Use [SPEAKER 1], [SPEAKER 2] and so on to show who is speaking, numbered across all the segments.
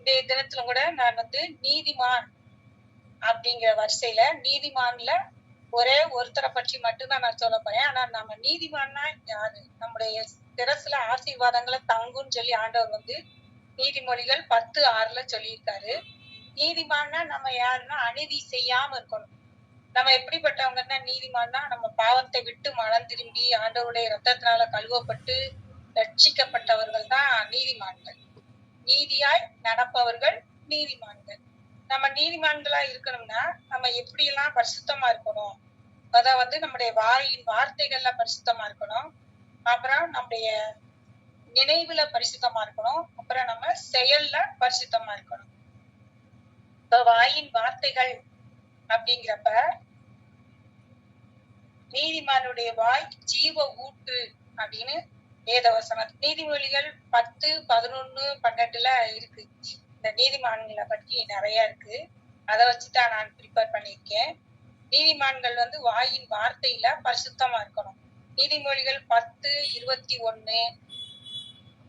[SPEAKER 1] இன்றைய தினத்துல கூட நான் நீதிமான் அப்படிங்கிற வரிசையில நீதிமான்ல ஒரே ஒருத்தரை பற்றி மட்டும்தான் நான் சொல்ல போறேன். ஆனா நம்ம நீதிமான்னா யாரு? நம்முடைய சிரசுல ஆசீர்வாதங்களை தங்குன்னு சொல்லி ஆண்டவர் நீதிமொழிகள் 10:6 சொல்லியிருக்காரு. நீதிமான்னா நம்ம யாருன்னா அநீதி செய்யாம இருக்கணும். நம்ம எப்படிப்பட்டவங்கன்னா நீதிமான்னா நம்ம பாவத்தை விட்டு மனம் திரும்பி ஆண்டவருடைய இரத்தத்தினால கழுவப்பட்டு ரட்சிக்கப்பட்டவர்கள் தான் நீதிமான்கள். நீதியாய் நடப்பவர்கள் நீதிமான்கள். நம்ம நீதிமான்களா இருக்கணும்னா நம்ம எப்படியெல்லாம் பரிசுத்தமா இருக்கணும்? அதான் நம்முடைய வாயின் வார்த்தைகள்ல பரிசுத்தமா இருக்கணும். அப்புறம் நம்முடைய நினைவுல பரிசுத்தமா இருக்கணும். அப்புறம் நம்ம செயல்ல பரிசுத்தமா இருக்கணும். இப்ப வாயின் வார்த்தைகள் அப்படிங்கிறப்ப நீதிமானுடைய வாய் ஜீவ ஊற்று அப்படின்னு வேதவசனம் நீதிமொழிகள் 10, 11, 12 இருக்கு. இந்த நீதிமான்களை பற்றி நிறைய இருக்கு. அதை வச்சுதான் நான் ப்ரிப்பேர் பண்ணியிருக்கேன். நீதிமான்கள் வாயின் வார்த்தையில பரிசுத்தமா இருக்கணும். நீதிமொழிகள் 10:21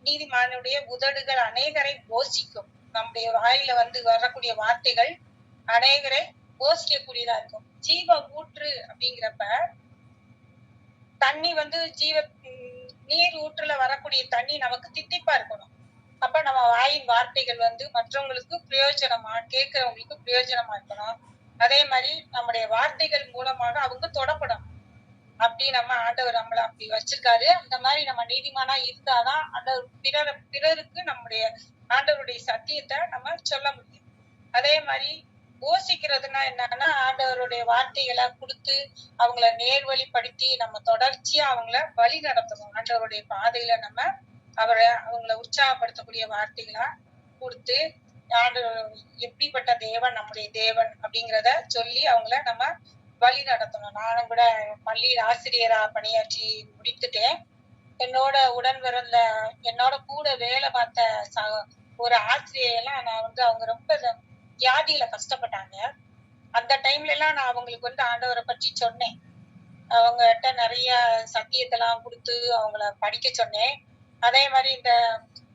[SPEAKER 1] நீதிமானுடைய உதடுகள் அநேகரை போஷிக்கும். நம்முடைய வாயில வரக்கூடிய வார்த்தைகள் அநேகரை போஷிக்கக்கூடியதா இருக்கும். ஜீவ ஊற்று அப்படிங்கிறப்ப தண்ணி ஜீவ நீர் ஊற்றுல வரக்கூடிய தண்ணி நமக்கு தித்திப்பா இருக்கணும். அப்ப நம்ம வாயின் வார்த்தைகள் மற்றவங்களுக்கு பிரயோஜனமா, கேட்கிறவங்களுக்கு பிரயோஜனமா இருக்கணும். அதே மாதிரி நம்முடைய வார்த்தைகள் மூலமாக அவங்க தொடப்படும். அப்படி நம்ம ஆண்டவர் நம்மள அப்படி வச்சிருக்காரு. அந்த மாதிரி நம்ம நீதிமானா இருந்தாதான் அந்த பிறருக்கு நம்முடைய ஆண்டவருடைய சத்தியத்தை நம்ம சொல்ல முடியும். அதே மாதிரி யோசிக்கிறதுனா என்னன்னா ஆண்டவருடைய வார்த்தைகளை கொடுத்து அவங்கள நேர்வழிப்படுத்தி நம்ம தொடர்ச்சியா அவங்கள வழி நடத்தணும். ஆண்டவருடைய பாதையில நம்ம அவங்கள உற்சாகப்படுத்தக்கூடிய வார்த்தைகளா கொடுத்து ஆண்டவர் எப்படிப்பட்ட தேவன் நம்முடைய தேவன் அப்படிங்கிறத சொல்லி அவங்கள நம்ம வழி நடத்தணும். நானும் கூட பள்ளியில் ஆசிரியரா பணியாற்றி முடித்துட்டேன். என்னோட உடன் பிறந்த என்னோட கூட வேலை பார்த்த ஒரு ஆசிரியெல்லாம் நான் அவங்க ரொம்ப வியாதியில கஷ்டப்பட்டாங்க. அந்த டைம்ல எல்லாம் நான் அவங்களுக்கு ஆண்டவரை பற்றி சொன்னேன். அவங்ககிட்ட நிறைய சத்தியத்தெல்லாம் கொடுத்து அவங்கள படிக்க சொன்னேன். அதே மாதிரி இந்த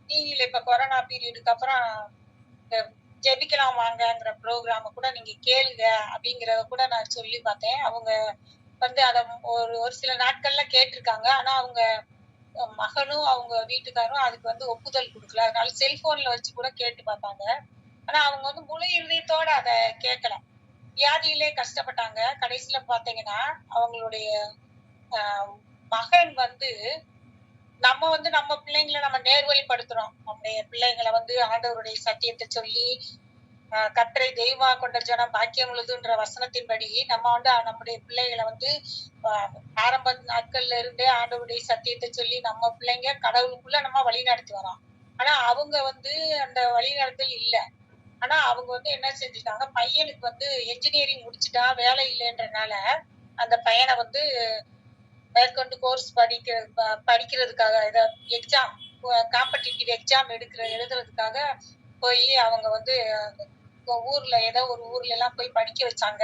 [SPEAKER 1] டிவியில இப்ப கொரோனா பீரியடுக்கு அப்புறம் ஜெபிக்கலாம் வாங்கங்கிற ப்ரோக்ராம கூட நீங்க கேளுங்க அப்படிங்கறத கூட நான் சொல்லி பார்த்தேன். அவங்க அத ஒரு சில நாட்கள்ல கேட்டிருக்காங்க. ஆனா அவங்க மகனும் அவங்க வீட்டுக்காரும் அதுக்கு ஒப்புதல் கொடுக்கல. அதனால செல்போன்ல வச்சு கூட கேட்டு பார்த்தாங்க. ஆனா அவங்க முழு இதயத்தோட அதை கேட்கல. வியாதியிலே கஷ்டப்பட்டாங்க. கடைசியில பாத்தீங்கன்னா அவங்களுடைய மகன் நம்ம நம்ம பிள்ளைங்களை நம்ம நேர்வழிப்படுத்துறோம். நம்முடைய பிள்ளைங்களை ஆண்டவருடைய சத்தியத்தை சொல்லி கர்த்தரை தெய்வமா கொண்ட ஜனம் பாக்கியம் உள்ளதுன்ற வசனத்தின்படி நம்ம நம்முடைய பிள்ளைகளை ஆரம்ப நாட்கள்ல இருந்தே ஆண்டவருடைய சத்தியத்தை சொல்லி நம்ம பிள்ளைங்க கடவுளுக்குள்ள நம்ம வழி நடத்தி வரோம். ஆனா அவங்க அந்த வழிநடத்தல் இல்ல. ஆனா அவங்க என்ன செஞ்சுட்டாங்க, பையனுக்கு என்ஜினியரிங் முடிச்சுட்டா வேலை இல்லைன்றனால அந்த பையனை மேற்கொண்டு கோர்ஸ் படிக்கிறதுக்காக எக்ஸாம் காம்படிட்டிவ் எக்ஸாம் எழுதுறதுக்காக போய் அவங்க ஊர்ல ஏதோ ஒரு ஊர்ல எல்லாம் போய் படிக்க வச்சாங்க.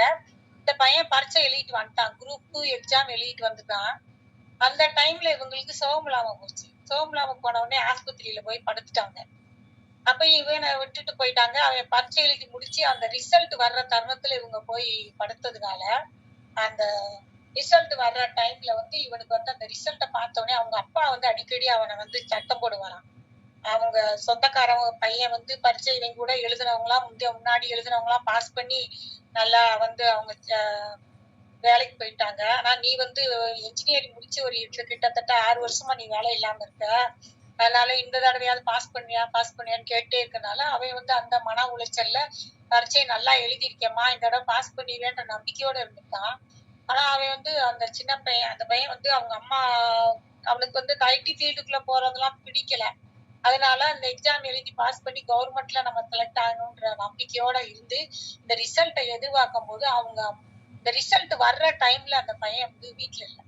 [SPEAKER 1] இந்த பையன் பரீட்சை எழுதிட்டு வந்துட்டான். குரூப் 2 எக்ஸாம் எழுதிட்டு வந்துட்டான். அந்த டைம்ல இவங்களுக்கு சோகமில்லாம போச்சு. சோகமில்லாம போன உடனே ஆஸ்பத்திரியில போய் படுத்துட்டாங்க. அப்ப இவனை விட்டுட்டு போயிட்டாங்க. அவன் பரீட்சை எழுதி முடிச்சு அந்த ரிசல்ட் வர்ற தருணத்துல இவங்க போய் படுத்ததுனால அந்த ரிசல்ட் வர்ற டைம்ல இவனுக்கு அந்த ரிசல்ட்டை பார்த்த உடனே அவங்க அப்பா அடிக்கடி அவனை சத்தம் போடுவாராம். அவங்க சொந்தக்காரவங்க பையன் பரீட்சை இவங்க கூட எழுதுனவங்களாம் முன்னாடி எழுதுனவங்களாம் பாஸ் பண்ணி நல்லா அவங்க வேலைக்கு போயிட்டாங்க. ஆனா நீ என்ஜினியரிங் முடிச்சு ஒரு கிட்டத்தட்ட 6 வருஷமா நீ வேலை இல்லாம இருக்க. அதனால இந்த தடவையாவது பாஸ் பண்ணியான்னு கேட்டே இருக்கனால அவன் அந்த மன உளைச்சல்ல பரீட்சை நல்லா எழுதியிருக்கேம்மா, இந்த தடவை பாஸ் பண்ணிடுவேன்ற நம்பிக்கையோட இருந்திருக்கான். ஆனா அவன் அந்த சின்ன பையன் அந்த பையன் அவங்க அம்மா அவனுக்கு ஐடி ஃபீல்டுக்குள்ள போறதெல்லாம் பிடிக்கல. அதனால அந்த எக்ஸாம் எழுதி பாஸ் பண்ணி கவர்மெண்ட்ல நம்ம செலக்ட் ஆகணும்ன்ற நம்பிக்கையோட இருந்து இந்த ரிசல்ட்டை எதிர்பார்க்கும் போது அவங்க இந்த ரிசல்ட் வர்ற டைம்ல அந்த பையன் வீட்டுல இல்ல.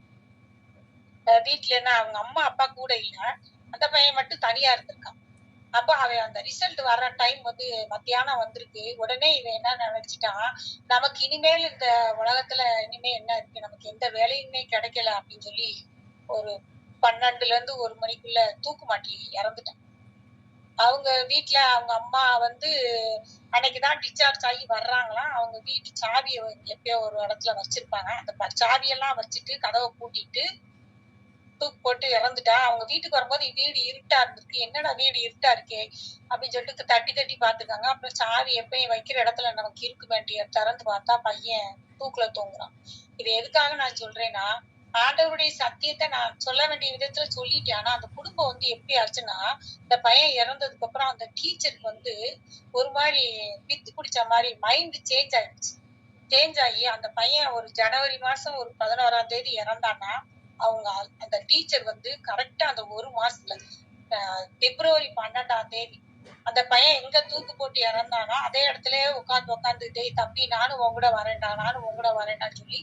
[SPEAKER 1] வீட்டுல என்ன அவங்க அம்மா அப்பா கூட இல்ல. அந்த பையன் மட்டும் தனியா இருந்திருக்கான். அப்ப அவன் அந்த ரிசல்ட் வர்ற டைம் மத்தியானம் வந்திருக்கு. உடனே இவன் என்ன நினைச்சிட்டான், நமக்கு இனிமேல் இந்த உலகத்துல இனிமே என்ன இருக்கு, நமக்கு எந்த வேலையுமே கிடைக்கல அப்படின்னு சொல்லி ஒரு 12ல இருந்து 1 மணிக்குள்ள தூக்கு மாட்டி இறந்துட்டான். அவங்க வீட்ல அவங்க அம்மா வந்து அன்னைக்குதான் டிஸ்சார்ஜ் ஆகி வர்றாங்களாம். அவங்க வீட்டு சாவிய எப்பயோ ஒரு இடத்துல வச்சிருப்பாங்க. அந்த சாவியெல்லாம் வச்சுட்டு கதவை பூட்டிட்டு தூக்கு போட்டு இறந்துட்டா. அவங்க வீட்டுக்கு வரும்போது வீடு இருட்டா இருந்திருக்கு. என்னடா வீடு இருட்டா இருக்கே அப்படின்னு சொல்லிட்டு தட்டி தட்டி பார்த்துருக்காங்க. அப்புறம் சாவி எப்பயும் வைக்கிற இடத்துல நமக்கு இருக்கு வேண்டிய திறந்து பார்த்தா பையன் தூக்குல தூங்குறான். இது எதுக்காக நான் சொல்றேன்னா, ஆண்டவருடைய சத்தியத்தை நான் சொல்ல வேண்டிய விதத்துல சொல்லிட்டேன். ஆனா அந்த குடும்பம் வந்து எப்படி ஆச்சுன்னா, இந்த பையன் இறந்ததுக்கு அப்புறம் அந்த டீச்சருக்கு வந்து ஒரு மாதிரி பித்து பிடிச்ச மாதிரி மைண்ட் சேஞ்ச் ஆயிடுச்சு. சேஞ்ச் ஆகி அந்த பையன் ஒரு ஜனவரி மாசம் ஒரு 11ஆம் தேதி இறந்தான்னா, அவங்க அந்த டீச்சர் வந்து கரெக்டா அந்த ஒரு மாசத்துல பிப்ரவரி 12ஆம் தேதி அந்த பையன் எங்க தூக்கு போட்டு இறந்தானோ அதே இடத்துலயே உட்காந்து டேய் தம்பி நானும் உன் கூட வரேன்டா நானும் உன் கூட வரேன்டான்னு சொல்லி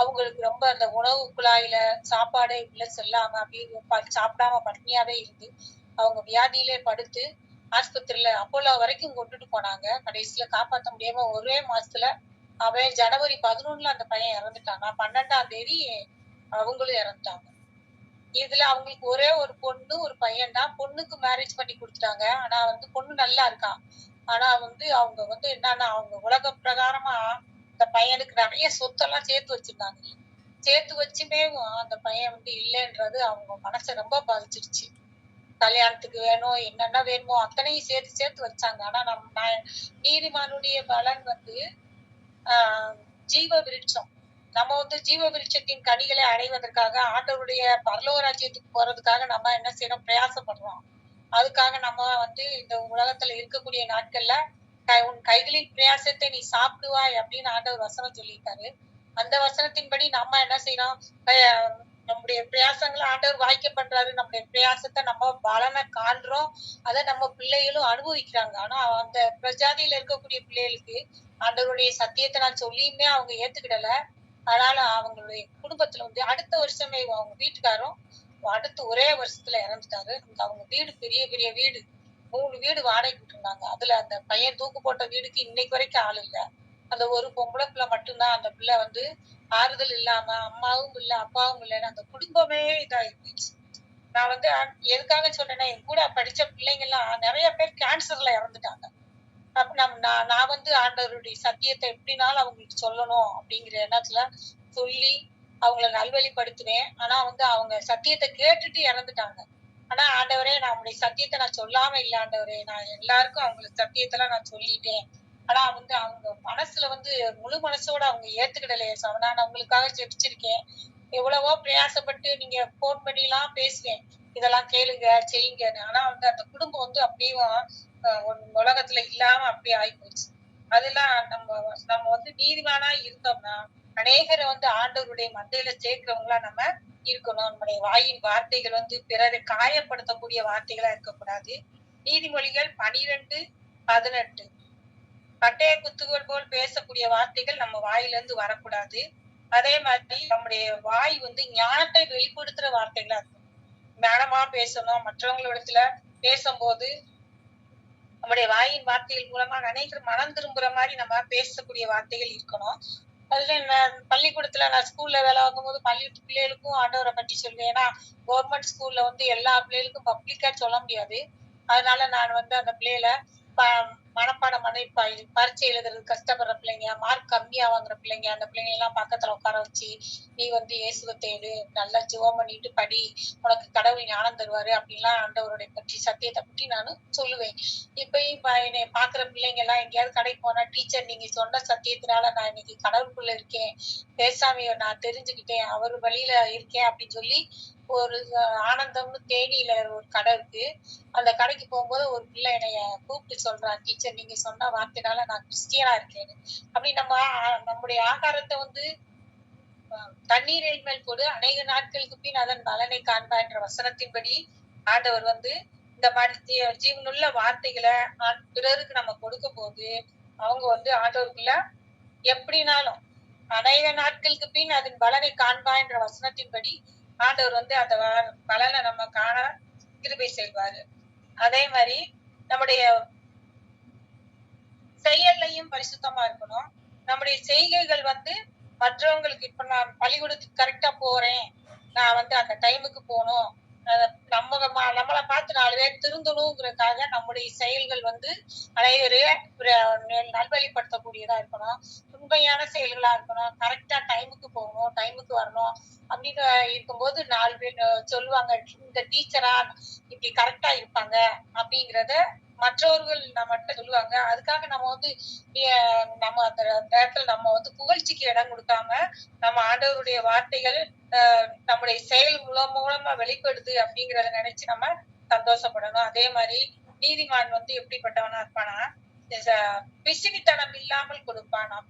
[SPEAKER 1] அவங்களுக்கு ரொம்ப அந்த உணவு குழாயில சாப்பாடே உள்ள செல்லாம அப்படியே சாப்பிடாம பட்னியாவே இருந்து அவங்க வியாதியிலே படுத்து ஆஸ்பத்திரியில அப்போலோ வரைக்கும் கொண்டுட்டு போனாங்க. கடைசியில காப்பாற்ற முடியாம ஒரே மாசத்துல அவன் ஜனவரி 11ல அந்த பையன் இறந்துட்டானா, 12ஆம் தேதி அவங்களும் இறந்துட்டாங்க. இதுல அவங்களுக்கு ஒரே ஒரு பொண்ணு ஒரு பையன் தான். பொண்ணுக்கு மேரேஜ் பண்ணி கொடுத்துட்டாங்க. ஆனா வந்து பொண்ணு நல்லா இருக்கா. ஆனா வந்து அவங்க வந்து என்னன்னா அவங்க உலக பிரகாரமா இந்த பையனுக்கு நிறைய சொத்தெல்லாம் சேர்த்து வச்சிருந்தாங்க. சேர்த்து வச்சுமே அந்த பையன் வந்து இல்லைன்றது அவங்க மனசை ரொம்ப பாதிச்சிருச்சு. கல்யாணத்துக்கு வேணும் என்னென்ன வேணுமோ அத்தனையும் சேர்த்து சேர்த்து வச்சாங்க. ஆனா நீதிமானுடைய பலன் வந்து ஜீவ விருட்சம். நம்ம வந்து ஜீவ விருட்சத்தின் கனிகளை அடைவதற்காக ஆண்டவருடைய பரலோக ராஜ்யத்துக்கு போறதுக்காக நம்ம என்ன செய்யணும் பிரயாசப்படுறோம். அதுக்காக நம்ம வந்து இந்த உலகத்துல இருக்கக்கூடிய நாட்கள்ல உன் கைகளின் பிரயாசத்தை நீ சாப்பிடுவாய் அப்படின்னு ஆண்டவர் வசனம் சொல்லியிருக்காரு. அந்த வசனத்தின்படி நம்ம என்ன செய்யணும், நம்முடைய பிரயாசங்களை ஆண்டவர் வாய்க்க பண்றாரு. நம்முடைய பிரயாசத்தை நம்ம பலனை காண்றோம். அதை நம்ம பிள்ளைகளும் அனுபவிக்கிறாங்க. ஆனா அந்த பிரஜாதியில இருக்கக்கூடிய பிள்ளைகளுக்கு ஆண்டவருடைய சத்தியத்தை நான் சொல்லியுமே அவங்க ஏத்துக்கிடல. அதனால அவங்களுடைய குடும்பத்துல வந்து அடுத்த வருஷமே அவங்க வீட்டுக்காரும் அடுத்து ஒரே வருஷத்துல இறந்துட்டாரு. அவங்க வீடு பெரிய பெரிய வீடு 3 வீடு வாடகைக்கு இருந்தாங்க. அதுல அந்த பையன் தூக்கு போட்ட வீடுக்கு இன்னைக்கு வரைக்கும் ஆள் இல்ல. அந்த ஒரு பொம்பளை பிள்ளை மட்டும்தான். அந்த பிள்ளை வந்து ஆறுதல் இல்லாம அம்மாவும் இல்ல அப்பாவும் இல்லைன்னு அந்த குடும்பமே இதாயிடுச்சு. நான் வந்து எதுக்காக சொன்னேன்னா என் கூட படிச்ச பிள்ளைங்க எல்லாம் நிறைய பேர் கேன்சர்ல இறந்துட்டாங்க. அப்ப நான் வந்து ஆண்டவருடைய சத்தியத்தை எப்படினாலும் அவங்களுக்கு சொல்லணும் அப்படிங்கிற எண்ணத்துல சொல்லி அவங்கள நல்வழிப்படுத்துவேன். ஆனா வந்து அவங்க சத்தியத்தை கேட்டுட்டு இறந்துட்டாங்க. ஆனா ஆண்டவரே நம்முடைய சத்தியத்தை நான் சொல்லாம இல்ல ஆண்டவரே, நான் எல்லாருக்கும் அவங்களுக்கு சத்தியத்தெல்லாம் நான் சொல்லிட்டேன். ஆனா வந்து அவங்க மனசுல வந்து முழு மனசோட அவங்க ஏத்துக்கிடலையே சவனா. நான் உங்களுக்காக ஜெபிச்சிருக்கேன். எவ்வளவோ பிரயாசப்பட்டு நீங்க போன் பண்ணி எல்லாம் பேசுவேன். இதெல்லாம் கேளுங்க செய்யுங்கன்னு. ஆனா வந்து அந்த குடும்பம் வந்து அப்படியே உலகத்துல இல்லாம அப்படியே ஆயிப்போச்சு. அதெல்லாம் நம்ம வந்து நீதிமானா இருந்தோம்னா அநேகரை வந்து ஆண்டவருடைய மந்தையில சேர்க்கிறவங்களா நம்ம இருக்கணும். நம்முடைய வாயின் வார்த்தைகள் வந்து பிறரை காயப்படுத்தக்கூடிய வார்த்தைகளா இருக்கக்கூடாது. நீதிமொழிகள் 12:18 பட்டய குத்துகள் போல் பேசக்கூடிய வார்த்தைகள் நம்ம வாயிலிருந்து வரக்கூடாது. அதே மாதிரி நம்முடைய வாய் வந்து ஞானத்தை வெளிப்படுத்துற வார்த்தைகளா இருக்கும். ஞானமா பேசணும். மற்றவங்களிடத்துல பேசும்போது நம்முடைய வாயின் வார்த்தைகள் மூலமா அநேகர் மனம் திரும்புற மாதிரி நம்ம பேசக்கூடிய வார்த்தைகள் இருக்கணும். அதுல பள்ளிக்கூடத்துல நான் ஸ்கூல்ல வேலை பார்க்கும்போது பள்ளிக்கூட பிள்ளைகளுக்கும் ஆண்டவரை பற்றி சொல்லுவேன். ஏன்னா கவர்மெண்ட் ஸ்கூல்ல வந்து எல்லா பிள்ளைகளுக்கும் பப்ளிக்கா சொல்ல முடியாது. அதனால நான் வந்து அந்த பிள்ளைகளை மனப்பாடம் பண்ணி பரீட்சை எழுதுறது கஷ்டப்படுற பிள்ளைங்க, மார்க் கம்மியா வாங்குற பிள்ளைங்க, அந்த பிள்ளைங்க எல்லாம் பக்கத்துல உட்கார வச்சு நீ வந்து இயேசுவை தேடு, நல்லா ஜெபம் பண்ணிட்டு படி, உனக்கு கடவுள் ஞானம் தருவாரு அப்படின்லாம் ஆண்டவருடைய பற்றி சத்தியத்தை பற்றி நான் சொல்லுவேன். இப்பயும் என்னை பாக்குற பிள்ளைங்க எல்லாம் எங்கேயாவது கடைக்கு போனா டீச்சர் நீங்க சொன்ன சத்தியத்தினால நான் இன்னைக்கு கடவுளுக்குள்ள இருக்கேன், பேசாமைய நான் தெரிஞ்சுக்கிட்டேன், அவர் வழியில இருக்கேன் அப்படின்னு சொல்லி ஒரு ஆனந்தம்னு தேனியில ஒரு கடை இருக்கு. அந்த கடைக்கு போகும்போது ஒரு பிள்ளை என்னைய கூப்பிட்டு சொல்றான், டீச்சர் நீங்க சொன்ன வார்த்தைனால நான் கிறிஸ்டியனா இருக்கேன்னு. அப்படி நம்முடைய ஆகாரத்தை வந்து தண்ணீரின் மேல் போடு அநேக நாட்களுக்கு பின் அதன் பலனை காண்பா என்ற வசனத்தின்படி ஆண்டவர் வந்து இந்த மாதிரி ஜீவனுள்ள வார்த்தைகளை பிறருக்கு நம்ம கொடுக்க போது அவங்க வந்து ஆண்டவருக்குள்ள எப்படினாலும் அநேக நாட்களுக்கு பின் அதன் பலனை காண்பா என்ற வசனத்தின்படி ஆண்டவர் வந்து அந்த பலனை நம்ம காண கிருபை செய்வாரு. அதே மாதிரி நம்முடைய செயல்லையும் பரிசுத்தமா இருக்கணும். நம்முடைய செய்கைகள் வந்து மற்றவங்களுக்கு இப்ப நான் பள்ளிக்கூடத்துக்கு கரெக்டா போறேன், நான் வந்து அந்த டைமுக்கு போகணும், நம்மளை பார்த்து 4 பேர் திருந்தணுங்கிறதுக்காக நம்முடைய செயல்கள் வந்து அனைவரையும் நல்வழிப்படுத்தக்கூடியதா இருக்கணும். உண்மையான செயல்களா இருக்கணும். கரெக்டா டைமுக்கு போகணும், டைமுக்கு வரணும் அப்படின்னு இருக்கும்போது 4 பேர் சொல்லுவாங்க, இந்த டீச்சரா இப்படி கரெக்டா இருப்பாங்க அப்படிங்கிறத மற்றவர்கள் நம்மகிட்ட சொல்லுவாங்க. அதுக்காக நம்ம வந்து நம்ம அந்த நேரத்துல நம்ம வந்து புகழ்ச்சிக்கு இடம் கொடுக்காம நம்ம ஆண்டவருடைய வார்த்தைகள் நம்முடைய செயல் மூலமா வெளிப்படுது அப்படிங்கறத நினைச்சு நம்ம சந்தோஷப்படணும். அதே மாதிரி நீதிமான் வந்து எப்படிப்பட்டவனா இருப்பானா, பிசினித்தனம் இல்லாமல் கொடுப்பானாம்.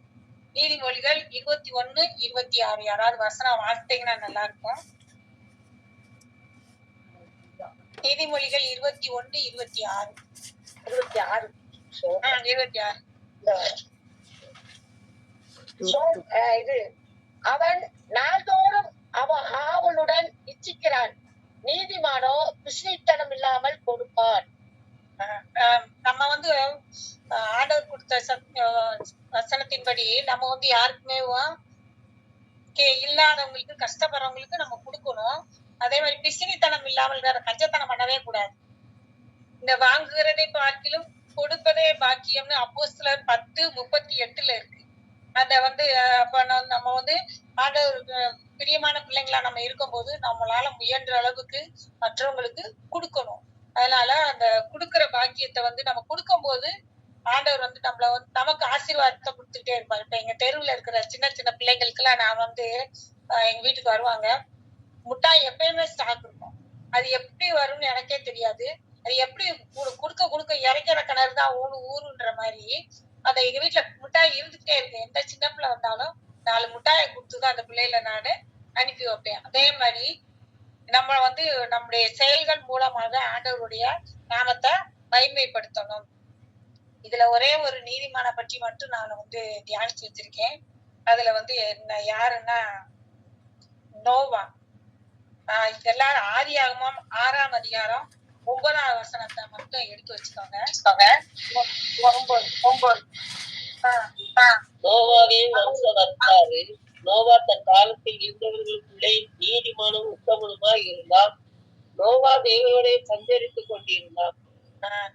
[SPEAKER 1] நீதிமொழிகள் 21:26. யாராவது வசனம் வார்த்தைங்கன்னா நல்லா இருக்கும். நீதிமொழிகள் 21:26. 26. இது அவன் நாள்தோறும் அவன் ஆவலுடன் இச்சிக்கிறான், நீதிமானோ பிசினித்தனம் இல்லாமல் கொடுப்பான். நம்ம வந்து ஆண்டவர் கொடுத்த வசனத்தின்படி நம்ம வந்து யாருக்குமே இல்லாதவங்களுக்கு, கஷ்டப்படுறவங்களுக்கு நம்ம கொடுக்கணும். அதே மாதிரி பிசினித்தனம் இல்லாமல் கஞ்சத்தனம் பண்ணவே கூடாது. இந்த வாங்குகிறதை பார்க்கிலும் கொடுப்பதே பாக்கியம்னு அப்போஸ்தலர் 10:38 இருக்கு. அத வந்து அப்ப நம்ம வந்து ஆண்டவருக்கு பிரியமான பிள்ளைங்களா நம்ம இருக்கும்போது நம்மளால முயன்ற அளவுக்கு மற்றவங்களுக்கு கொடுக்கணும். அதனால அந்த கொடுக்கிற பாக்கியத்தை வந்து நம்ம கொடுக்கும் போது ஆண்டவர் வந்து நம்மள வந்து நமக்கு ஆசீர்வாதத்தை கொடுத்துட்டே இருப்பாரு. இப்ப எங்க தெருவுல இருக்கிற சின்ன சின்ன பிள்ளைங்களுக்கு எல்லாம் நான் வந்து எங்க வீட்டுக்கு வருவாங்க, முட்டாய் எப்பயுமே ஸ்டாக் இருக்கும். அது எப்படி வரும்னு எனக்கே தெரியாது. அது எப்படி கொடுக்க கொடுக்க இறக்கிற கிணறு தான் ஊருன்ற மாதிரி அந்த எங்க வீட்டுல முட்டாய் இருந்துகிட்டே இருக்கு. எந்த சின்ன பிள்ளை வந்தாலும் 4 முட்டாயை கொடுத்துதான் அந்த பிள்ளைகளை நானு அனுப்பி வைப்பேன். அதே மாதிரி நம்ம வந்து நம்முடைய செயல்கள் மூலமாக ஆண்டவருடைய நாமத்தை மகிமைப்படுத்தணும். இதுல ஒரே ஒரு நீதிமான பற்றி மட்டும் நான் வந்து தியானிச்சு வச்சிருக்கேன். அதுல வந்து யாருன்னா நோவா. எல்லாரும் ஆதியாகமம் 6ஆம் அதிகாரம் 9ஆம் வசனத்தை மட்டும் எடுத்து வச்சுக்கோங்க.
[SPEAKER 2] நோவாவின் வம்சவர்த்தாரு. நோவா தன் காலத்தில் இருந்தவர்களுக்குள்ளே நீதிமானும் உத்தமனுமாய் இருந்தான். நோவா தேவனோட சஞ்சரித்துக் கொண்டிருந்தான்.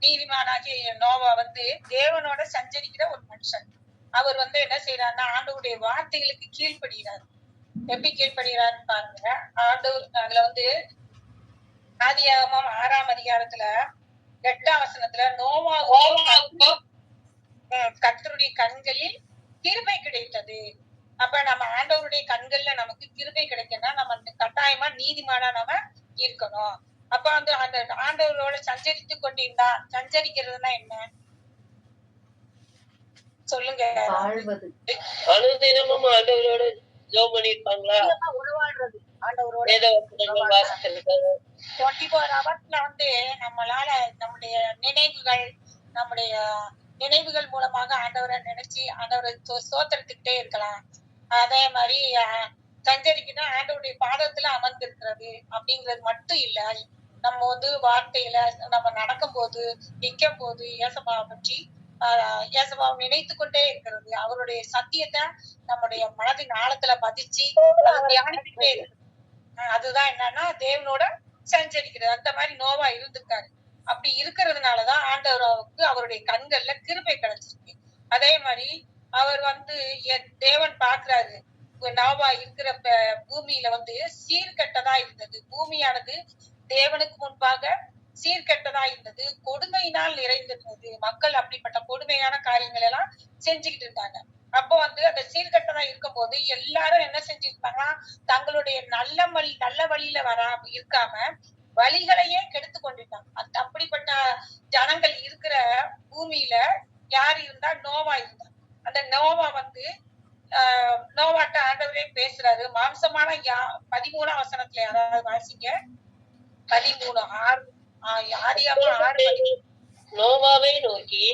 [SPEAKER 1] நீதிமானாகிய நோவா வந்து தேவனோட சஞ்சரிக்கிற ஒரு மனுஷன். அவர் வந்து என்ன செய்யறாருன்னா ஆண்டவருடைய வார்த்தைகளுக்கு கீழ்ப்படுகிறார். எப்படி கீழ்ப்படுகிறாருன்னு பாருங்க. ஆண்டவர் அதுல வந்து ஆதியாகமம் 6ஆம் அதிகாரத்துல 8ஆம் வசனத்துல நோவாவுக்கும் கர்த்தருடைய கண்களில் கிருபை கிடைத்தது. அப்ப நம்ம ஆண்டவருடைய கண்கள்ல நமக்கு கிருபை கிடைக்கணும்னா நம்ம கட்டாயமா நீதிமானா நம்ம இருக்கணும். அப்ப வந்து அந்த ஆண்டவரோட சஞ்சரித்து கொண்டிருந்தா, சஞ்சரிக்கிறதுனா என்ன சொல்லுங்க.
[SPEAKER 2] அனுதினமும் ஆண்டவரோட ஜெபம் பண்ணிருப்பாங்களா?
[SPEAKER 1] உருவாடுறது ஆண்டவரோட
[SPEAKER 2] 24
[SPEAKER 1] ஹவர்ஸ்ல வந்து நம்மளால நம்முடைய நினைவுகள் மூலமாக ஆண்டவரை நினைச்சு ஆண்டவரை சோத்திரத்துக்கிட்டே இருக்கலாம். அதே மாதிரி சஞ்சரிக்குன்னா ஆண்டவருடைய பாதத்துல அமர்ந்திருக்கிறது அப்படிங்கிறது மட்டும் இல்ல, நம்ம வந்து வார்த்தையில நம்ம நடக்கும் போது நிற்கும் போது ஏசப்பாவை பற்றி ஏசப்பாவை நினைத்து கொண்டே இருக்கிறது, அவருடைய சத்தியத்தை நம்முடைய மனதின் ஆழத்துல பதிச்சு தியானிச்சுட்டே இருக்கு. அதுதான் என்னன்னா தேவனோட சஞ்சரிக்கிறது. அந்த மாதிரி நோவா இருந்திருக்காரு. அப்படி இருக்கிறதுனாலதான் ஆண்டவருக்கு அவருடைய கண்கள்ல கிருபை கிடைச்சிருக்கு. அதே மாதிரி அவர் வந்து தேவன் பாக்குறாரு நோவா இருக்கிற பூமியில வந்து சீர்கெட்டதா இருந்தது. பூமியானது தேவனுக்கு முன்பாக சீர்கெட்டதா இருந்தது, கொடுமையினால் நிறைந்திருந்தது. மக்கள் அப்படிப்பட்ட கொடுமையான காரியங்கள் எல்லாம் செஞ்சுக்கிட்டு இருந்தாங்க. அப்போ வந்து அந்த சீர்கெட்டதா இருக்கும் போது எல்லாரும் என்ன செஞ்சிருந்தாங்கன்னா தங்களுடைய நல்ல வழியில இருக்காம வழிகளையே கெடுத்து கொண்டிருந்தாங்க. அப்படிப்பட்ட ஜனங்கள் இருக்கிற பூமியில யார் இருந்தா நோவா இருந்தா. அந்த நோவா வந்து நோவாட்ட ஆண்டவரே பேசுறாரு. மாம்சமான 13ஆம் வசனத்துல யாராவது வாசிங்க. 13:6.
[SPEAKER 2] நோவாவை நோக்கி,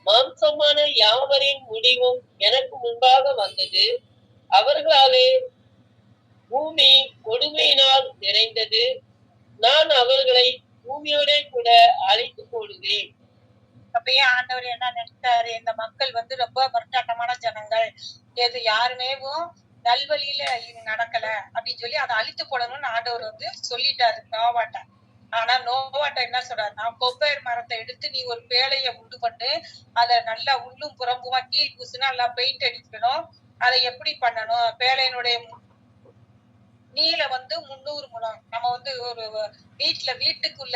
[SPEAKER 2] மாம்சமான யாவரின் முடிவும் எனக்கு முன்பாக வந்தது, அவர்களாலே பூமி கொடுமையினால் நிறைந்தது, நான் அவர்களை பூமியோட கூட அழித்து போடுவேன்.
[SPEAKER 1] அப்பயே ஆண்டவர் என்ன நினைச்சாரு, இந்த மக்கள் வந்து ரொம்ப முரட்டாட்டமான ஜனங்கள், யாருமே நல்வழியில இது நடக்கல அப்படின்னு சொல்லி அதை அழித்து போடணும்னு ஆண்டவர் வந்து சொல்லிட்டாரு நோவாட்ட. ஆனா நோவாட்ட என்ன சொல்றாருன்னா, கொப்பேர் மரத்தை எடுத்து நீ ஒரு பேழைய உண்டு பண்ணு, அதை நல்லா உள்ளும் புறம்புமா கீழ் பூசுனா நல்லா பெயிண்ட் அடிக்கணும். அதை எப்படி பண்ணணும், பேழையினுடைய நீளம் வந்து 300 முழம். நம்ம வந்து ஒரு வீட்டுக்குள்ள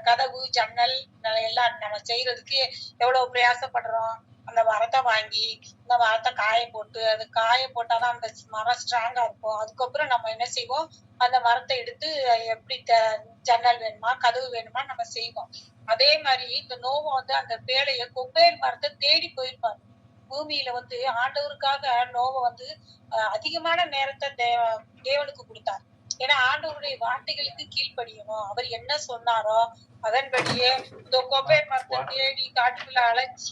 [SPEAKER 1] கதவு ஜன்னல் எல்லாம் நம்ம செய்யறதுக்கு எவ்வளவு பிரயாசப்படுறோம். அந்த மரத்தை வாங்கி அந்த மரத்தை காய போட்டு, அது காய போட்டாதான் அந்த மரம் ஸ்ட்ராங்கா இருக்கும். அதுக்கப்புறம் நம்ம என்ன செய்வோம், அந்த மரத்தை எடுத்து எப்படி ஜன்னல் வேணுமா கதவு வேணுமா நம்ம செய்வோம். அதே மாதிரி இந்த நோவா வந்து அந்த பேழைய கொப்பேர் மரத்தை தேடி போயிருப்பாரு. பூமியில வந்து ஆண்டவருக்காக நோவா வந்து அதிகமான நேரத்தை தேவனுக்கு கொடுத்தார். ஏன்னா ஆண்டவருடைய வார்த்தைகளுக்கு கீழ்ப்படியணும். அவர் என்ன சொன்னாரோ அதன்படியே இந்த கொப்பேர் மரத்தை தேடி காட்டுக்குள்ள அழைச்சி,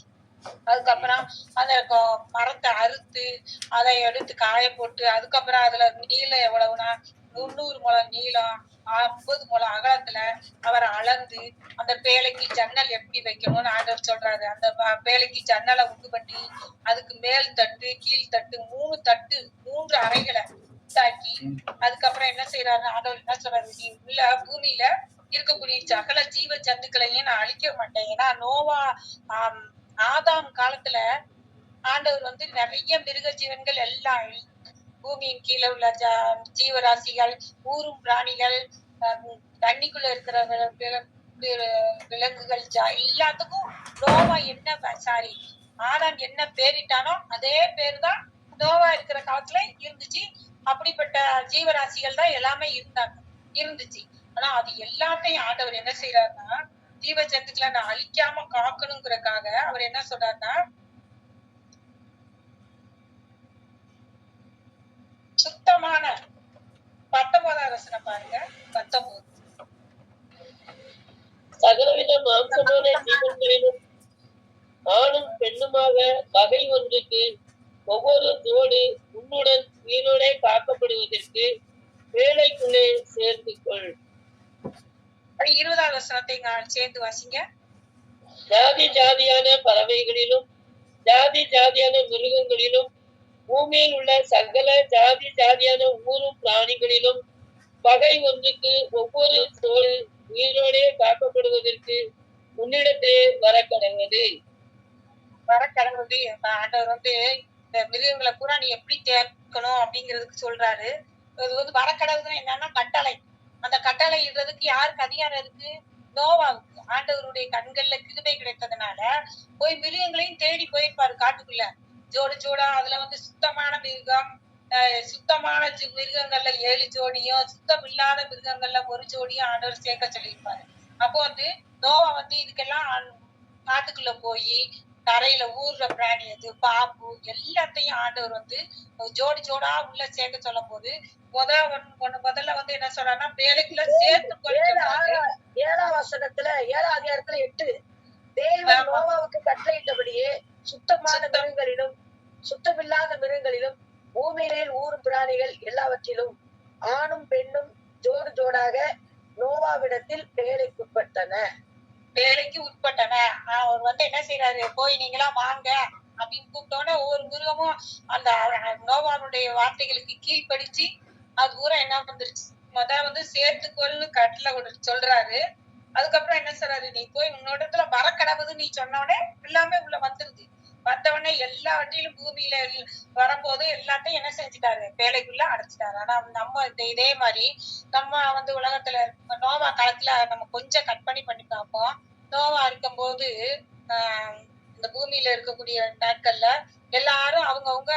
[SPEAKER 1] அதுக்கப்புறம் அந்த மரத்தை அறுத்து அதை எடுத்து காய போட்டு, அதுக்கப்புறம் அதுல நீளம் எவ்வளவுனா 300 முழம் நீளம், 50 முழம் அகலத்துல அவர் அளந்து அந்த பேழைக்கு ஜன்னல் எப்படி வைக்கணும்னு ஆண்டவர் சொல்றாரு. அந்த பேழைக்கு ஜன்னலை உண்டு பண்ணி அதுக்கு மேல் தட்டு கீழ் தட்டு 3 அறைகளை உண்டாக்கி, அதுக்கப்புறம் என்ன செய்யறாரு ஆண்டவர் என்ன சொல்றாரு, நீ உள்ள பூமியில இருக்கக்கூடிய சகல ஜீவ ஜந்துக்களையும் நான் அழிக்க மாட்டேன். ஏன்னா நோவா ஆதாம் காலத்துல ஆண்டவர் வந்து நிறைய மிருக ஜீவன்கள் எல்லாம் பூமியின் கீழே உள்ள ஜீவராசிகள், ஊரும் பிராணிகள், தண்ணிக்குள்ள இருக்கிற விலங்குகள் எல்லாத்துக்கும் நோவா ஆதாம் என்ன பேரிட்டானோ அதே பேரு தான் நோவா இருக்கிற காலத்துல இருந்துச்சு. அப்படிப்பட்ட ஜீவராசிகள் தான் எல்லாமே இருந்துச்சு. ஆனா அது எல்லாத்தையும் ஆண்டவர் என்ன செய்யறாருன்னா, ஜீவ ஜந்துக்களை நான் அழிக்காம காக்கணுங்கிறதுக்காக அவர் என்ன சொல்றாருன்னா, சுத்தமான 19ஆம் வசனம் பாருங்க. 19
[SPEAKER 2] சகலவித மாம்சமான ஜீவன்களிலும் ஆணும் பெண்ணுமாக வகை ஒன்றுக்கு ஒவ்வொரு ஜோடு உன்னுடன் உயிரோட காக்கப்படுவதற்கு வேலைக்குள்ளே சேர்த்துக்கொள்.
[SPEAKER 1] 20ஆம் வசனத்தை சேர்ந்து வாசிங்க.
[SPEAKER 2] ஜாதி ஜாதியான பறவைகளிலும் ஜாதி ஜாதியான மிருகங்களிலும் பூமியில் உள்ள சகல ஜாதி ஜாதியான ஊரும் பிராணிகளிலும் வகை ஒன்றுக்கு ஒவ்வொரு சோறு உயிரோடே காக்கப்படுவதற்கு உன்னிடத்தே வரக்கடவுது.
[SPEAKER 1] ஆண்டவர் வந்து இந்த மிருகங்களை பூரா நீ எப்படி தேர்க்கணும் அப்படிங்கிறதுக்கு சொல்றாரு. இது வந்து வரக்கடவுதுன்னா என்னன்னா கட்டளை. அந்த கட்டளை இடுறதுக்கு யாருக்கு அதிகாரம் இருக்கு? நோவாவுக்கு. ஆண்டவருடைய கண்கள்ல கிருபை கிடைத்ததுனால போய் மிருகங்களையும் தேடி போயிருப்பாரு காட்டுக்குள்ள. ஜோடு ஜோடா அதுல வந்து சுத்தமான மிருகம், சுத்தமான மிருகங்கள்ல 7 ஜோடியும், சுத்தம் இல்லாத மிருகங்கள்ல 1 ஜோடியும் ஆண்டவர் சேர்க்க சொல்லியிருப்பாரு. அப்போ வந்து நோவா வந்து இதுக்கெல்லாம் காட்டுக்குள்ள போய் தரையில ஊர்ற பிராணி அது பாம்பு எல்லாத்தையும் ஆண்டவர் வந்து ஜோடி ஜோடா உள்ள சேர்க்க சொல்லும் போது முதல்ல வந்து என்ன சொல்றாருன்னா, பேழைக்குள்ள சேர்த்து
[SPEAKER 3] 7ஆம் வசனத்துல 7ஆம் அதிகாரத்துல 8 தேவன் நோவாவுக்கு கட்டளையிட்டபடியே சுத்தமான மிருகங்களிலும் சுத்தமில்லாத மிருகங்களிலும் பூமியிலே ஊரும் பிராணிகள் எல்லாவற்றிலும் ஆணும் பெண்ணும் ஜோடு ஜோடாக நோவாவிடத்தில்
[SPEAKER 1] பேழைக்கு உட்பட்டன. அவர் வந்து என்ன செய்யறாரு, போய் நீங்களா வாங்க அப்படின்னு கூப்பிட்டோன்னே ஒவ்வொரு மிருகமும் அந்த நோவானுடைய வார்த்தைகளுக்கு கீழ்படிச்சு அது பூரா என்ன வந்துருச்சு. வந்து சேர்த்துக்கொள்ளு கட்டளை சொல்றாரு. அதுக்கப்புறம் என்ன சொல்றாரு, நீ போய் உன்னோடத்துல வரக்கடவுதுன்னு நீ சொன்னோடனே எல்லாமே உள்ள வந்துருது. வந்தவொடனே எல்லா வட்டியிலும் பூமியில வரும்போது எல்லாத்தையும் என்ன செஞ்சுட்டாரு, பேழைக்குள்ள அடைச்சிட்டாரு. ஆனா நம்ம இதே மாதிரி நம்ம வந்து உலகத்துல நோவா காலத்துல நம்ம கொஞ்சம் கற்பனை பண்ணி பார்ப்போம். நோவா இருக்கும் போது இந்த பூமியில இருக்கக்கூடிய நாட்கள்ல எல்லாரும் அவங்கவுங்க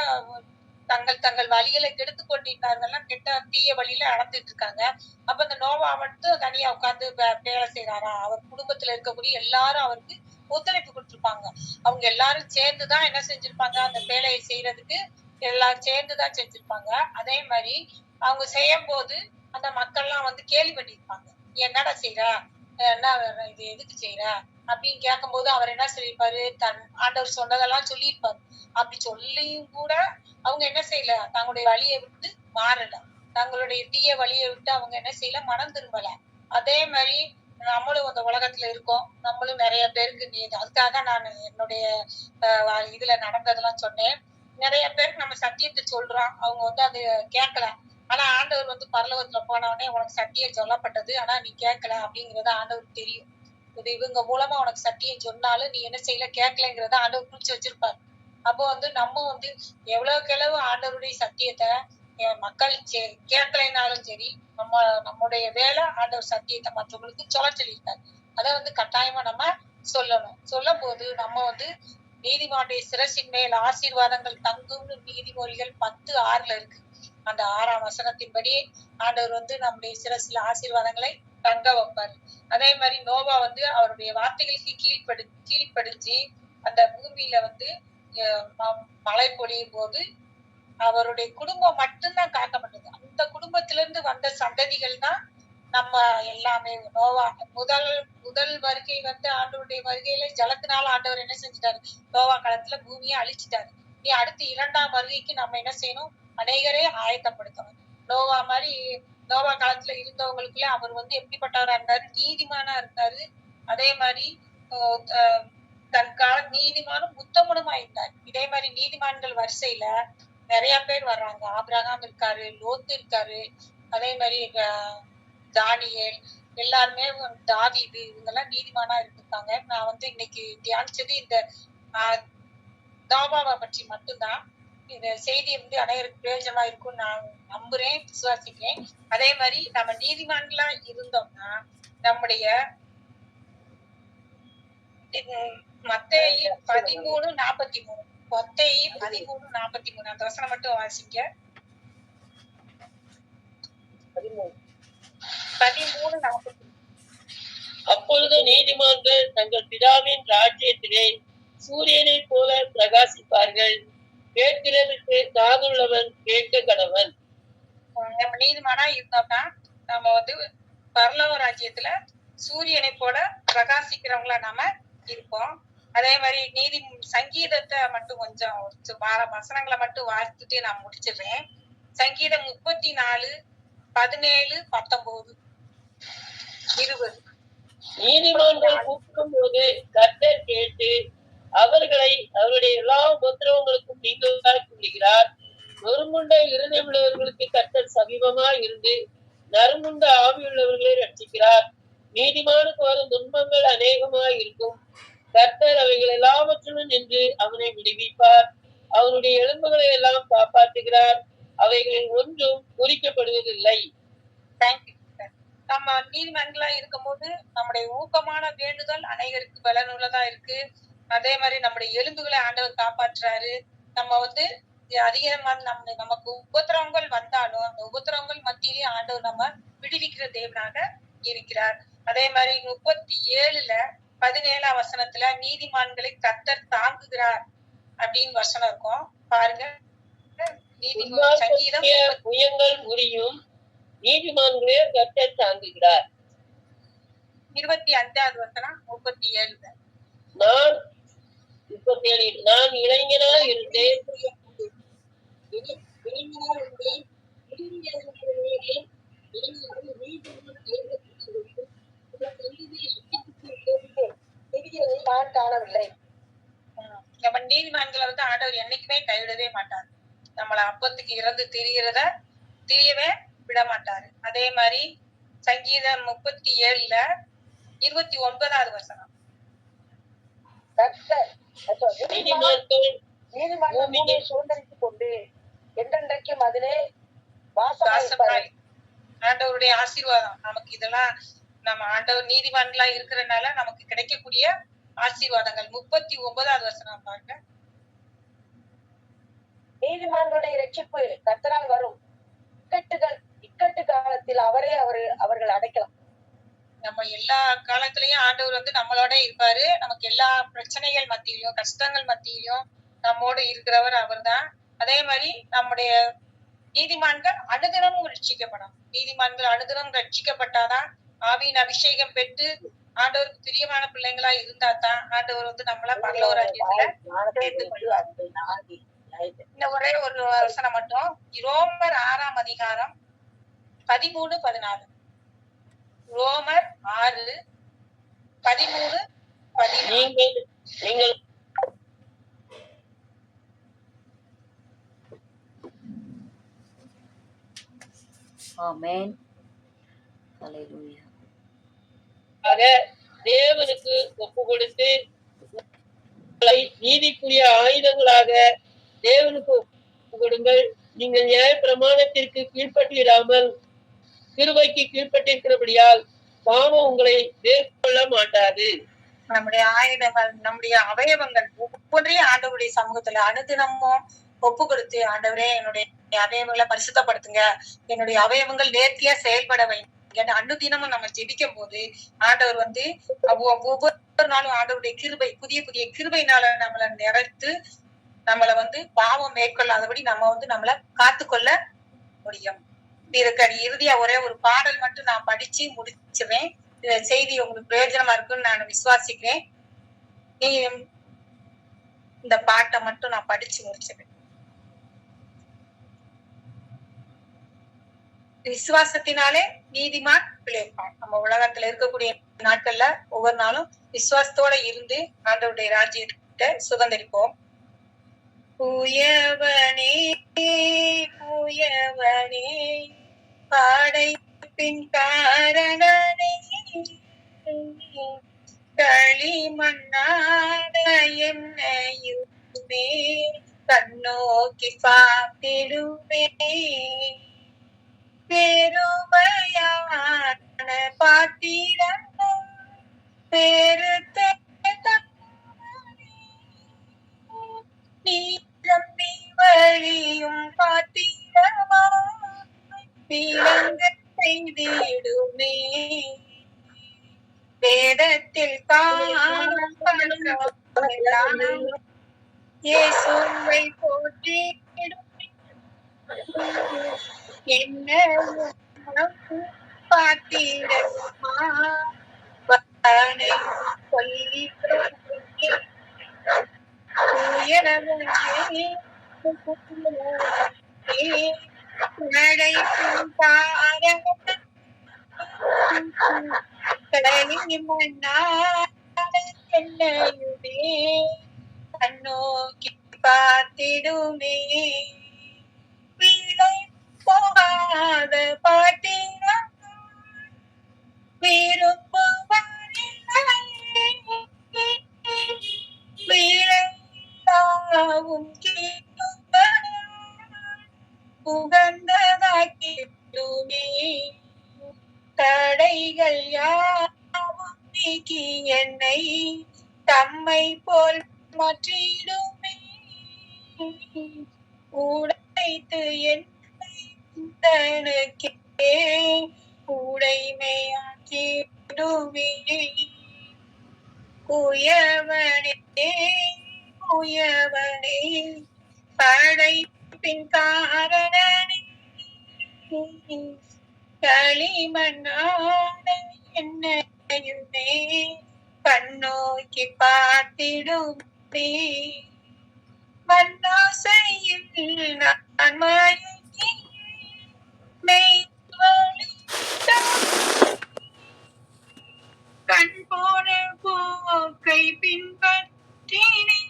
[SPEAKER 1] தங்கள் வழிகளை கெடுத்து கொண்டிருந்தாங்கன்னா கெட்ட தீய வழியில நடந்துட்டு இருக்காங்க. அப்ப இந்த நோவா மட்டும் தனியா உட்கார்ந்து வேலை செய்யறாரா? அவர் குடும்பத்துல இருக்கக்கூடிய எல்லாரும் அவருக்கு ஒத்துழைப்பு கொடுத்திருப்பாங்க. அவங்க எல்லாரும் சேர்ந்துதான் என்ன செஞ்சிருப்பாங்க, அந்த வேலையை செய்யறதுக்கு எல்லாரும் சேர்ந்துதான் செஞ்சிருப்பாங்க. அதே மாதிரி அவங்க செய்யும் போது அந்த மக்கள்லாம் வந்து கேள்வி பண்ணிருப்பாங்க, என்னடா செய்யற, என்ன இது எதுக்கு செய்யற அப்படின்னு கேட்கும் போது அவர் என்ன சொல்லியிருப்பாரு, ஆண்டவர் சொன்னதெல்லாம் சொல்லியிருப்பாரு. அப்படி சொல்லியும் கூட அவங்க என்ன செய்யல, தங்களுடைய வழியை விட்டு மாறல, தங்களுடைய தீய வழியை விட்டு அவங்க என்ன செய்யல, மனம் திரும்பல. அதே மாதிரி நம்மளும் அந்த உலகத்துல இருக்கோம். நம்மளும் நிறைய பேருக்கு அதுக்காக தான் நான் என்னுடைய இதுல நடந்ததெல்லாம் சொன்னேன். நிறைய பேருக்கு நம்ம சத்தியத்தை சொல்றோம், அவங்க வந்து அது கேட்கல. ஆனா ஆண்டவர் வந்து பரலோகத்துல போனவனே உனக்கு சத்தியம் சொல்லப்பட்டது, ஆனா நீ கேட்கல அப்படிங்கறது ஆண்டவருக்கு தெரியும். இது இவங்க மூலமா உனக்கு சத்தியம் சொன்னாலும் நீ என்ன செய்யல, கேட்கலங்கிறத ஆண்டவர் குறிச்சு வச்சிருப்பாரு. அப்போ வந்து நம்ம வந்து எவ்வளவுக்கு எவ்வளவு ஆண்டவருடைய சத்தியத்தை மக்கள் கேட்கலைனாலும் சரி, நம்முடைய வேலை ஆண்டவர் சத்தியத்தை மற்றவங்களுக்கு சொல்ல சொல்லியிருக்காரு. அதை வந்து கட்டாயமா நம்ம சொல்லணும். சொல்லும் போது நம்ம வந்து நீதிமானுடைய சிரசின் மேல் ஆசீர்வாதங்கள் தங்கும்னு நீதிமொழிகள் 10:6 இருக்கு. அந்த 6ஆம் வசனத்தின்படி ஆண்டவர் வந்து நம்முடைய சிரசில் ஆசீர்வாதங்களை தங்க வைப்பாரு. அதே மாதிரி நோவா வந்து அவருடைய வார்த்தைகளுக்கு கீழ்ப்படுத்தி அந்த பூமியில வந்து மழை பொழியும் போது அவருடைய குடும்பம் மட்டும்தான் காக்கப்பட்டது. அந்த குடும்பத்திலிருந்து வந்த சந்ததிகள் தான் நம்ம எல்லாமே. நோவா முதல் வருகை வந்து ஆண்டவருடைய வருகையில ஜலத்தினால ஆண்டவர் என்ன செஞ்சிட்டாரு, நோவா காலத்துல பூமியை அழிச்சிட்டாரு. நீ அடுத்து 2ஆம் வருகைக்கு நம்ம என்ன செய்யணும், அநேகரே ஆயத்தப்படுத்தணும். நோவா காலத்துல இருந்தவங்களுக்குள்ள அவர் வந்து எப்படிப்பட்டவரா இருந்தாரு, நீதிமானா இருந்தாரு. அதே மாதிரி தன் கால நீதிமானும் உத்தமனுமா இருந்தார். இதே மாதிரி நீதிமான்கள் வரிசையில நிறைய பேர் வர்றாங்க. ஆபிரகாம் இருக்காரு, லோத்து இருக்காரு, அதே மாதிரி தானியேல், எல்லாருமே தாவீது, இவங்கெல்லாம் நீதிமானா இருந்திருக்காங்க. நான் வந்து இன்னைக்கு தியானிச்சது இந்த நோவாவை பற்றி மட்டும்தான். இந்த செய்தி வந்து அனைவருக்கு பிரயோஜனமா இருக்கும்னு நான் நம்புறேன், விசுவாசிக்கிறேன். அதே மாதிரி நம்ம நீதிமான்களா இருந்தோம்னா நம்முடைய மத்தேயு 13:43 மத்தேயு 13:43 அந்த வசனம் மட்டும் வாசிங்க. 13:43.
[SPEAKER 2] அப்பொழுது நீதிமான்கள் தங்கள் பிதாவின் ராஜ்யத்திலே சூரியனை போல பிரகாசிப்பார்கள். கேட்கிறதுக்கு காதுள்ளவன் கேட்க கடவன்.
[SPEAKER 1] நம்ம நீதிமானா இருந்தோம்னா நம்ம வந்து பரலோக ராஜ்யத்துல சூரியனை போல பிரகாசிக்கிறவங்களா நாம இருப்போம். அதே மாதிரி சங்கீதத்தை மட்டும் கொஞ்சம் வசனங்களை மட்டும் வாசிச்சுட்டு நான் முடிச்சிடுறேன். சங்கீதம் 34:17, 19, 20.
[SPEAKER 2] நீதிமான்கள் கூப்பிடும் போது கர்த்தர் கேட்டு அவர்களை அவருடைய எல்லா உபத்திரவங்களுக்கும் நீங்களாக்கி விடுகிறார். நொறுங்குண்ட இருதயம் உள்ளவர்களுக்கு கர்த்தர் சமீபமா இருந்து நறுங்குண்ட ஆவியுள்ளவர்களை ரட்சிக்கிறார். நீதிமானுக்கு வரும் துன்பங்கள் அநேகமாய் இருக்கும். கர்த்தர் அவைகள் எல்லாவற்றிலும் நின்று அவனை விடுவிப்பார். அவனுடைய எலும்புகளை எல்லாம் காப்பாற்றுகிறார். அவைகளில் ஒன்றும் குறிக்கப்படுவதில்லை.
[SPEAKER 1] நம்ம நீதிமன்றங்களா இருக்கும் போது நம்முடைய ஊக்கமான வேண்டுதல் அனைவருக்கு பலனுள்ளதா இருக்கு. அதே மாதிரி நம்முடைய எலும்புகளை ஆண்டவர் காப்பாற்றுறாரு. நம்ம வந்து அதிகமா நமக்கு உபத்திரவங்கள் வந்தாலும் அந்த உபத்திரவங்கள் மத்தியிலே ஆண்டவர் நம்ம விடுவிக்கிற தேவனாக இருக்கிறார். அதே மாதிரி 37:17 வசனத்துல நீதிமான்களை கர்த்தர் தாங்குகிறார் அப்படின்னு வசனம் இருக்கும் பாருங்க.
[SPEAKER 2] சங்கீதம் புயங்கள் முறியும், நீதிமான்களே கர்த்தர் தாங்குகிறார்.
[SPEAKER 1] 25வது வசனம் 37.
[SPEAKER 2] நான் இளைஞனா இருந்தேன்,
[SPEAKER 3] காணவில்லை.
[SPEAKER 1] நம்ம நீதிமான்களை வந்து ஆண்டவர் என்னைக்குமே கைவிடவே மாட்டார். நம்மளை அப்பத்துக்கு இறந்து திரியவே விட மாட்டாரு. அதே மாதிரி சங்கீதம் 37:29 வசனம்.
[SPEAKER 3] நீதிமன்றம் சுதந்திரித்துக் கொண்டு என்றென்றைக்கும் அதிலே வாசமாய்.
[SPEAKER 1] ஆண்டவருடைய ஆசீர்வாதம் நமக்கு இதெல்லாம் நம்ம ஆண்டவர் நீதிமான்களா இருக்கிறதுனால நமக்கு கிடைக்கக்கூடிய ஆசீர்வாதங்கள். 39வது வசனம் பாருங்க.
[SPEAKER 3] நீதிமான்களுடைய ரட்சிப்பு கர்த்தரால் வரும். இக்கட்டு காலத்தில் அவர்கள் அடைக்கலாம்.
[SPEAKER 1] நம்ம எல்லா காலத்திலயும் ஆண்டவர் வந்து நம்மளோட இருப்பாரு. நமக்கு எல்லா பிரச்சனைகள் மத்தியிலும் கஷ்டங்கள் மத்தியிலும் நம்மோட இருக்கிறவர் அவர் தான். அதே மாதிரி நம்முடைய நீதிமான்கள் அனுதினமும் ரட்சிக்கப்படும். நீதிமான்கள் அனுதினம் ரட்சிக்கப்பட்டாதான் ஆவியின் அபிஷேகம் பெற்று ஆண்டவருக்கு பிரியமான பிள்ளைங்களா இருந்தா தான் ஆண்டவர் வந்து நம்மள பரலோக ராஜ்யத்துல சேர்த்துக்கொள்வார். இந்த ஒரே ஒரு வசனம் மட்டும். ரோமர் 6ஆம் அதிகாரம் 13, 14. ரோமர் 6, 13, 14.
[SPEAKER 4] ஆமென். ஹalleluya.
[SPEAKER 2] ஆக தேவனுக்கு ஒப்பு கொடுத்து உங்களை நீதிக்குரிய ஆயுதங்களாக தேவனுக்கு ஒப்பு கொடுங்கள். நீங்கள் நியாய பிரமாணத்திற்கு கீழ்ப்பட்டிராமல் கிருபைக்கு கீழ்ப்பட்டிருக்கிறபடியால் பாவம் உங்களை மேற்கொள்ள மாட்டாது.
[SPEAKER 1] நம்முடைய ஆயுதங்கள், நம்முடைய அவயவங்கள் ஒவ்வொன்றையும் ஆண்டவருடைய சமூகத்துல அனுதினமும் ஒப்பு கொடுத்து, ஆண்டவரே என்னுடைய அவயவங்களை பரிசுத்தப்படுத்துங்க, என்னுடைய அவயவங்கள் நேர்த்தியா செயல்பட வைங்க. அனுதினமும் நம்ம ஜெபிக்கும் போது ஆண்டவர் வந்து ஒவ்வொரு நாளும் ஆண்டவருடைய கிருபை, புதிய புதிய கிருபையினால நம்மளை நிறைத்து நம்மளை வந்து பாவம் மேற்கொள்ளாதபடி நம்ம வந்து நம்மளை காத்துக்கொள்ள முடியும். இதுக்கு இறுதியா ஒரே ஒரு பாடல் மட்டும் நான் படிச்சு முடிச்சுவேன். இந்த செய்தி உங்களுக்கு பிரயோஜனமா இருக்குன்னு நான் விசுவாசிக்கிறேன். இந்த பாட்டை மட்டும் நான் படிச்சு முடிச்சுவேன். விசுவாசத்தினாலே நீதிமான் பிழைப்பான். நம்ம உலகத்துல இருக்கக்கூடிய நாட்கள்ல ஒவ்வொரு நாளும் விசுவாசத்தோட இருந்து ஆண்டவருடைய ராஜ்யத்தை சுதந்திரிப்போம். உயவனே உயவனே படைப்பின் காரணனே, களிமண்ணான என்னையுமே கண்ணோக்கி பார்த்திடுமே, பெருமையான பாத்திரங்கள் பெருத்த நீரம்பி வழியும் பாத்திரமா விளங்க செய்திடுமே, வேதத்தில் காணப்படும் இயேசுவை போற்றிடுமே, என்ன பாத்திரமா சொல்லி என்னையுமே கண்ணோக்கி பார்த்திடுமே, விளை போகாத பாட்டினம் விரும்புவதில்லை, விளையாவும் உகந்ததாக்கிடுமே, தடைகள் யாவும் நீக்கி என்னை தம்மை போல் மாற்றிடுமே, உடைத்து என்னை தனக்கே உடைமையாக்கிடுமே, உயவனே உயவனே படைப்பின் காரணனே, களிமண்ணான என்னையுமே கண்ணோக்கி பார்த்திடுமே, மண்ணாசையில் நான் மயங்கி கண் போன போக்கை பின்பற்றினே,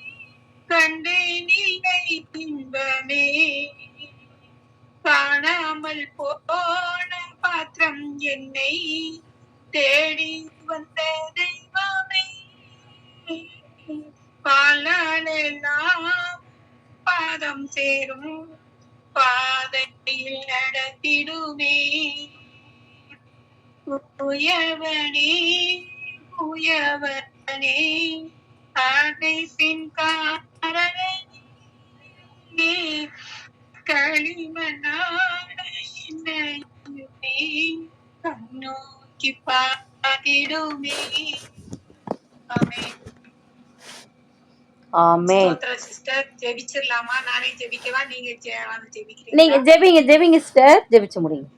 [SPEAKER 1] கண்டே நீலை இன்பமே, காணாமல் போன பாத்திரம் என்னை தேடி வந்த தெய்வமே, பாலெல்லாம் பாதம் சேரும் பாதையில் நடத்திடுமே, உயவனே உயவனே அடைப்பின் காரணனே, களிமண்ணான என்னையுமே கண்ணோக்கி பார்த்திடுமே. ஆமென்.
[SPEAKER 4] ஆமென்.
[SPEAKER 1] சிஸ்டர் ஜெபிச்சிடலாமா? நானே ஜெபிக்கவா? நீங்க
[SPEAKER 4] நீங்க ஜெபிங்க சிஸ்டர், ஜெபிச்சு முடிங்க.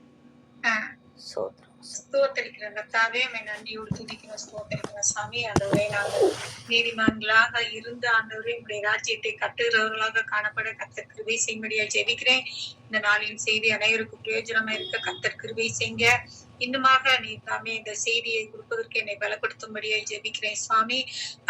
[SPEAKER 1] ஸ்தோத்திரிக்கிறேன் கர்த்தாவே, நன்றியோடு துதிக்கிறோம், ஸ்தோத்திரிக்கிறோம் சாமி. ஆண்டவரே, நாங்கள் நீதிமான்களாக இருந்து ஆண்டவரே உங்களுடைய ராஜ்யத்தை கட்டுகிறவர்களாக காணப்பட கர்த்தர் கிருபை செய்யும்படியா ஜெபிக்கிறேன். இந்த நாளின் செய்தி அனைவருக்கும் பிரயோஜனமா இருக்க கர்த்தர் கிருபை செய்யுங்க. இன்னுமாக நீ தாமே இந்த செய்தியை கொடுப்பதற்கு என்னை பலப்படுத்தும்படியா ஜெபிக்கிறேன் சுவாமி.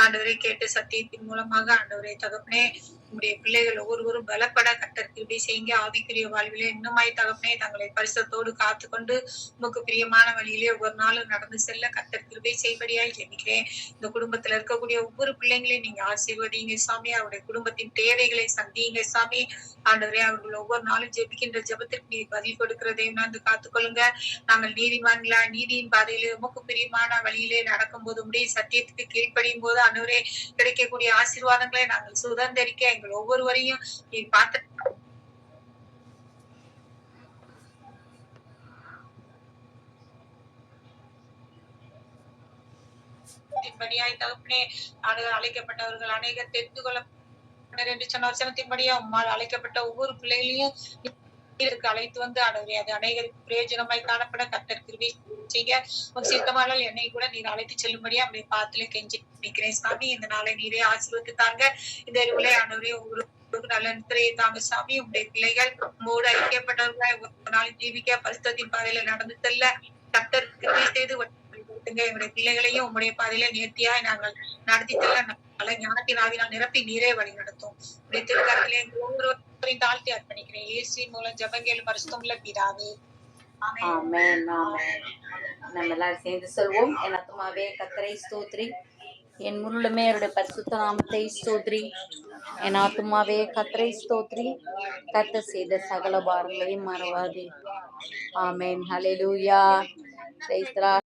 [SPEAKER 1] ஆண்டவரை கேட்டு சத்தியத்தின் மூலமாக ஆண்டவரே தகப்பனே உங்களுடைய பிள்ளைகள் ஒவ்வொருவரும் பலப்பட கர்த்தர் கிருபை செய்யுங்க. ஆவிக்குரிய வாழ்விலே இன்னுமாய் தகப்பனே தங்களை பரிசுத்தோடு காத்துக்கொண்டு உமக்கு பிரியமான வழியிலே ஒவ்வொரு நாளும் நடந்து செல்ல கர்த்தர் கிருபை செய்படியாய் ஜெபிக்கிறேன். இந்த குடும்பத்துல இருக்கக்கூடிய ஒவ்வொரு பிள்ளைங்களையும் நீங்க ஆசீர்வதிங்க சாமி. அவருடைய குடும்பத்தின் தேவைகளை சந்தியுங்க சாமி. ஆண்டவரே, அவர்கள் ஒவ்வொரு நாளும் ஜெபிக்கின்ற ஜெபத்திற்கு நீ பதில் கொடுக்கிறதையும் வந்து காத்துக்கொள்ளுங்க. நாங்கள் நீதிமான்களா நீதியின் பாதையிலே உமக்கு பிரியமான வழியிலே நடக்கும் போது உடைய சத்தியத்துக்கு கீழ்ப்படியும் போது ஆண்டவரே கிடைக்கக்கூடிய ஆசீர்வாதங்களை நாங்கள் சுதந்திரிக்க எங்கள் ஒவ்வொருவரையும் நீ பார்த்து படியாய் தகப்பனே, அழைக்கப்பட்டவர்கள் அநேகர் தெரிந்து கொள்ள என்று சொன்ன வசனத்தின்படியா உம்மால் அழைக்கப்பட்ட ஒவ்வொரு பிள்ளைகளையும் அழைத்து வந்து ஆண்டவரே அது அநேகருக்கு பிரயோஜனமாய் காணப்பட கர்த்தர் கிருபை செய்ய உன் சித்தமானால் என்னை கூட நீர் அழைத்து செல்லும்படியா அப்படியே பாத்துல கெஞ்சி நிற்கிறேன் சாமி. இந்த நாளை நீரே ஆசீர்வதித்து தாங்க. இந்த அறிவுலே ஆண்டவரே ஒவ்வொரு நல்ல நித்திரையை தாங்க சாமி. உங்களுடைய பிள்ளைகள் உங்களோடு ஐக்கியப்பட்டவர்களாய் ஒரு நாள் ஜீவிக்க பரிசுத்தத்தின் பாதையில நடந்து செல்ல கர்த்தர் கிருபை செய்து எங்களுடைய பிள்ளைகளையும் உங்களுடைய பாதையில நேர்த்தியாய் நாங்கள் நடத்தி செல்ல நல்ல ஞானத்தின் ஆவினால் நிரப்பி நீரே வழி நடத்தும். உடைய திருக்கரத்திலே ஒவ்வொருவரையும் தாழ்த்தி அர்ப்பணிக்கிறேன். இயேசுவின் மூலம் ஜெபங்கள் பரிசுத்தமுள்ள பிதாவே. ஆமென்.
[SPEAKER 4] ஆமென், ஆமென். நம்ம எல்லாரும் சேர்ந்து சொல்வோம். என் ஆத்துமாவே கர்த்தரை ஸ்தோத்திரி, என் முழுமே அவருடைய பரிசுத்த நாமத்தை ஸ்தோத்திரி. என் ஆத்துமாவே கர்த்தரை ஸ்தோத்திரி, கர்த்தர் செய்த சகல பாரங்களையும் மறவாதே. ஆமென். ஹல்லேலூயா. Praise the Lord.